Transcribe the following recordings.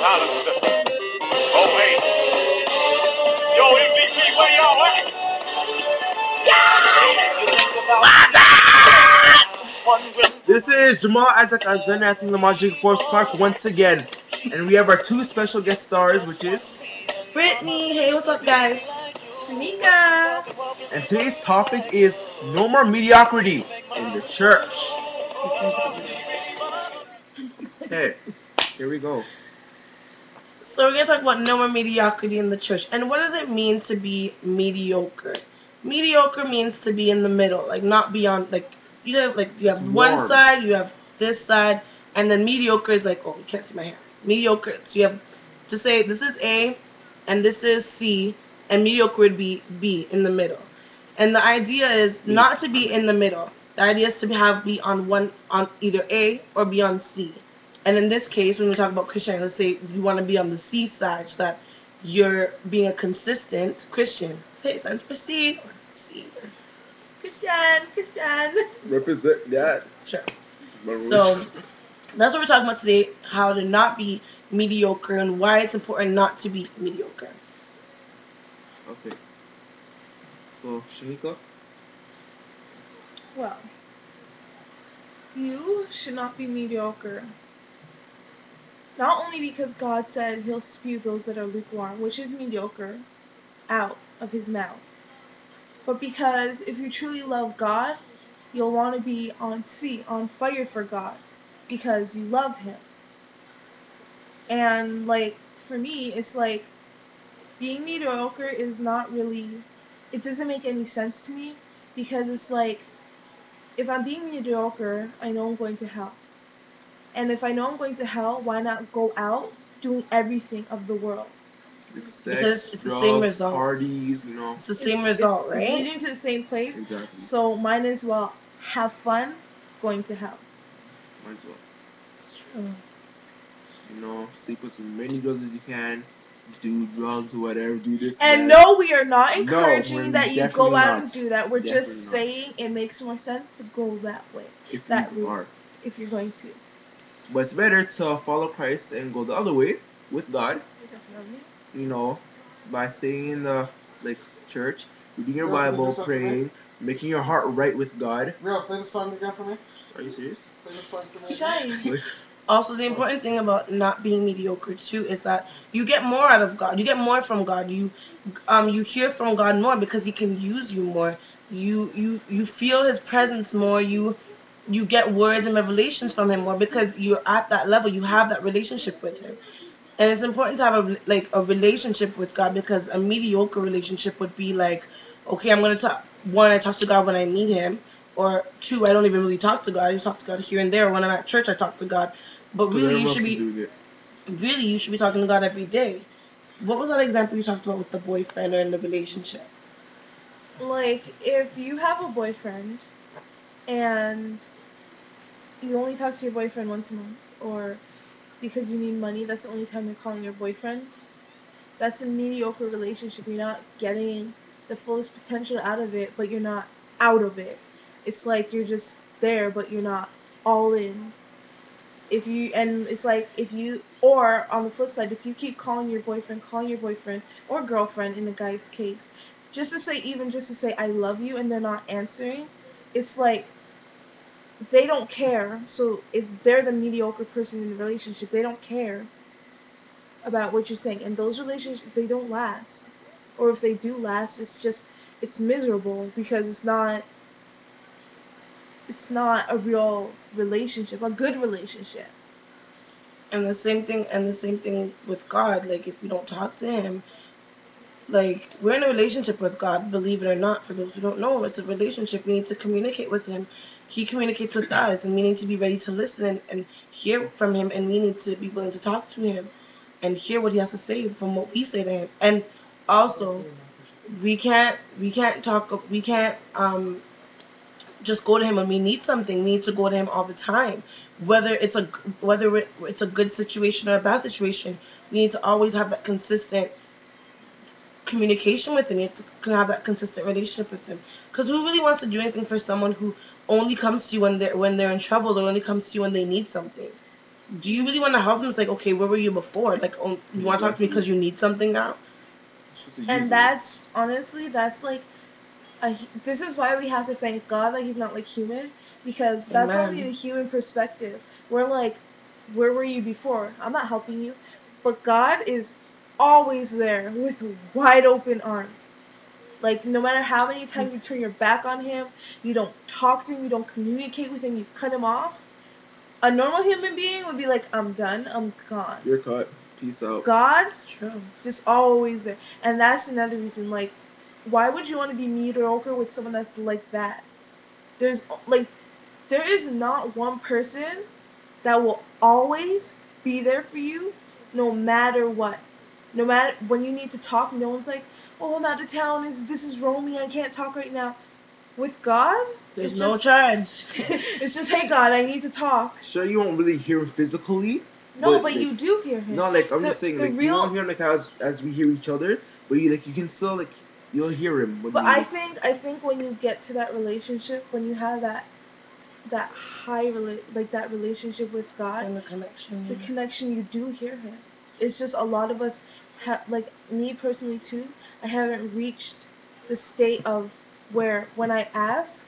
Hollister. Oh, wait. Yo, MVP, where y'all at? This is Jamal Isaac Alexander acting the Magic Force Clark once again. And we have our two special guest stars, which is Brittnee. Hey, what's up, guys? Sheneka. And today's topic is no more mediocrity in the church. Okay, here we go. So we're gonna talk about no more mediocrity in the church. And what does it mean to be mediocre? Mediocre means to be in the middle, like not beyond. Like you have one side, you have this side, and then mediocre is like, oh, you can't see my hands. Mediocre. So you have to say this is A, and this is C, and mediocre would be B in the middle. And the idea is not to be in the middle. The idea is to be on either A or be on C. And in this case, when we talk about Christianity, let's say you want to be on the C side, so that you're being a consistent Christian. Say it stands for C. C. Christian. Represent that. Sure. So that's what we're talking about today, how to not be mediocre and why it's important not to be mediocre. Okay. So, Sheneka? Well, you should not be mediocre. Not only because God said he'll spew those that are lukewarm, which is mediocre, out of his mouth, but because if you truly love God, you'll want to be on fire for God, because you love him. And like, for me, it's like, being mediocre is not really, it doesn't make any sense to me, because it's like, if I'm being mediocre, I know I'm going to hell. And if I know I'm going to hell, why not go out doing everything of the world? Sex, because it's drugs, the same result. Parties, It's the same result, right? It's leading to the same place. Exactly. So might as well have fun going to hell. Might as well. It's true. Sleep with as many girls as you can. Do drugs, whatever. Do this. And that. no, we are not encouraging that you go out and do that. We're definitely just not. saying it makes more sense to go that way. If that you route, are. if you're going to. But it's better to follow Christ and go the other way with God. Definitely. By staying in the church, reading your Bible, praying, making your heart right with God. Real, play the song again for me. Are you serious? Play the song for me. Shine. Also, the important thing about not being mediocre too is that you get more out of God. You get more from God. You hear from God more because he can use you more. You feel his presence more. You get words and revelations from him more because you're at that level. You have that relationship with him. And it's important to have a relationship with God, because a mediocre relationship would be like, okay, I'm going to talk. One, I talk to God when I need him. Or two, I don't even really talk to God. I just talk to God here and there. When I'm at church, I talk to God. But really, you should be talking to God every day. What was that example you talked about with the boyfriend or in the relationship? Like, if you have a boyfriend and you only talk to your boyfriend once a month, or because you need money, that's the only time you're calling your boyfriend, that's a mediocre relationship. You're not getting the fullest potential out of it, but you're not out of it. It's like you're just there, but you're not all in. Or on the flip side, if you keep calling your boyfriend or girlfriend in the guy's case, just to say I love you, and they're not answering, it's like they don't care. So they're the mediocre person in the relationship. They don't care about what you're saying, and those relationships, they don't last. Or if they do last, it's miserable, because it's not a real relationship, a good relationship. And the same thing with God. Like, if we don't talk to him, like, we're in a relationship with God, believe it or not. For those who don't know, it's a relationship. We need to communicate with him. He communicates with us, and we need to be ready to listen and hear from him, and we need to be willing to talk to him and hear what he has to say from what we say to him. And also, we can't just go to him when we need something. We need to go to him all the time, whether it's a good situation or a bad situation. We need to always have that consistent communication with him. You have to have that consistent relationship with him. Because who really wants to do anything for someone who only comes to you when they're in trouble, or only comes to you when they need something? do you really want to help them? It's like, okay, where were you before? Like, you want to talk to me because you need something now? And that's honestly, that's like, this is why we have to thank God that he's not like human, because that's Amen. only a human perspective. We're like, where were you before? I'm not helping you. But God is always there with wide open arms. Like, no matter how many times you turn your back on him, you don't talk to him, you don't communicate with him, you cut him off, a normal human being would be like, I'm done, I'm gone. You're cut. Peace out. God's True. just always there. And that's another reason, like, why would you want to be mediocre with someone that's like that? There is not one person that will always be there for you, no matter what. No matter when you need to talk, no one's like, oh, I'm out of town, this is roaming, I can't talk right now. With God, there's no charge. It's just, hey God, I need to talk. Sure, you won't really hear him physically. No, but like, you do hear him. No, like I'm just saying, like you won't hear him like as we hear each other, but you can still like you'll hear him. But I think when you get to that relationship, when you have that high that relationship with God, and the connection, you do hear him. It's just a lot of us like me personally too. I haven't reached the state of where when I ask,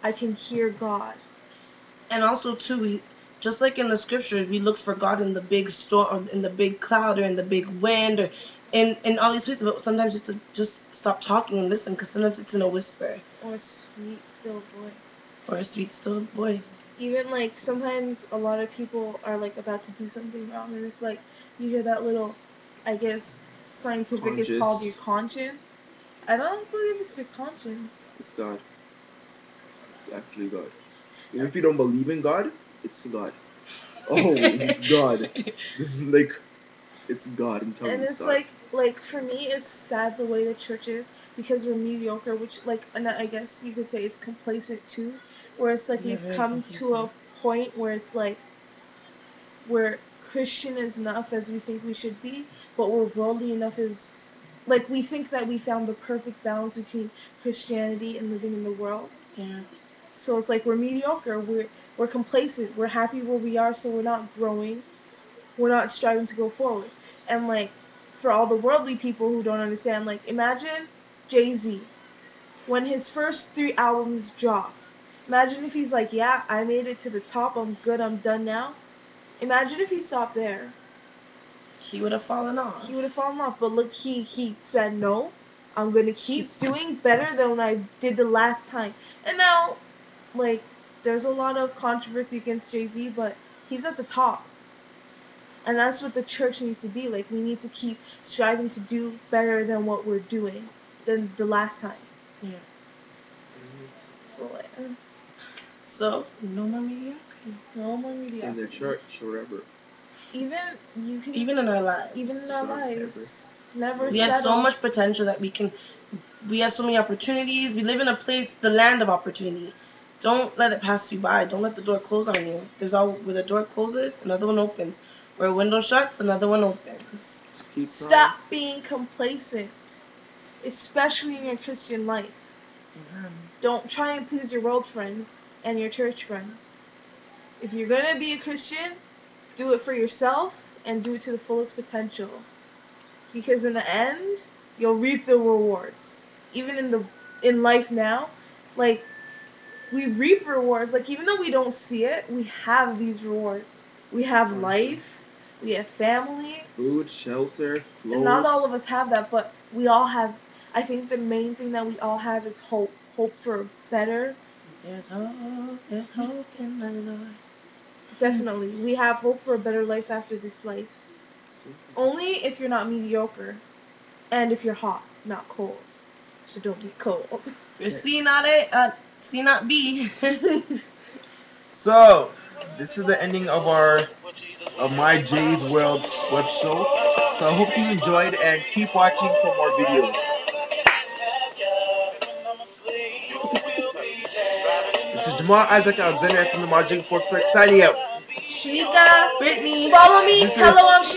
I can hear God. And also too, we just like in the scriptures, we look for God in the big storm, or in the big cloud, or in the big wind, or in all these places. But sometimes it's to just stop talking and listen, because sometimes it's in a whisper. Or a sweet still voice. Or a sweet still voice. Even like sometimes a lot of people are like about to do something wrong, and it's like you hear that little, I guess scientific is called your conscience. I don't believe it's your conscience. It's God. It's actually God. Even if you don't believe in God, it's God. Oh, it's God. This is like, it's God. I'm telling you, and it's God. like for me, it's sad the way the church is, because we're mediocre, which and I guess you could say it's complacent too, where it's like we've come to a point where it's like we're Christian enough as we think we should be, but we're worldly enough as like we think that we found the perfect balance between Christianity and living in the world. Yeah. So it's like we're mediocre, we're complacent, we're happy where we are, so we're not growing, we're not striving to go forward. And like for all the worldly people who don't understand, like imagine Jayz when his first 3 albums dropped. Imagine if he's like, yeah, I made it to the top, I'm good, I'm done now. Imagine if he stopped there. He would have fallen off. He would have fallen off. But look, he said, no, I'm going to keep doing better than I did the last time. And now, like, there's a lot of controversy against Jayz, but he's at the top. And that's what the church needs to be. Like, we need to keep striving to do better than what we're doing than the last time. Yeah. So, no more mediocrity. No more mediocrity. In the church, wherever. Even in our lives. Even in our lives. Never we have so much potential that we have so many opportunities. We live in a place, the land of opportunity. Don't let it pass you by. Don't let the door close on you. Where the door closes, another one opens. Where a window shuts, another one opens. Stop being complacent, especially in your Christian life. Don't try and please your world friends and your church friends. If you're going to be a Christian, do it for yourself and do it to the fullest potential. Because in the end, you'll reap the rewards. Even in life now, like, we reap rewards. Like, even though we don't see it, we have these rewards. We have life. We have family. Food, shelter, clothes. And not all of us have that, but we all have. I think the main thing that we all have is hope. Hope for a better. There's hope in the Lord. Definitely. We have hope for a better life after this life. Only if you're not mediocre. And if you're hot, not cold. So don't be cold. If you're C, not A, C, not B. So, this is the ending of my Jayz World web show. So I hope you enjoyed and keep watching for more videos. This is Jamal Isaac Alexander from the Magic Force signing out. Sheneka, Brittnee. Follow me. Hello, I'm Sheneka.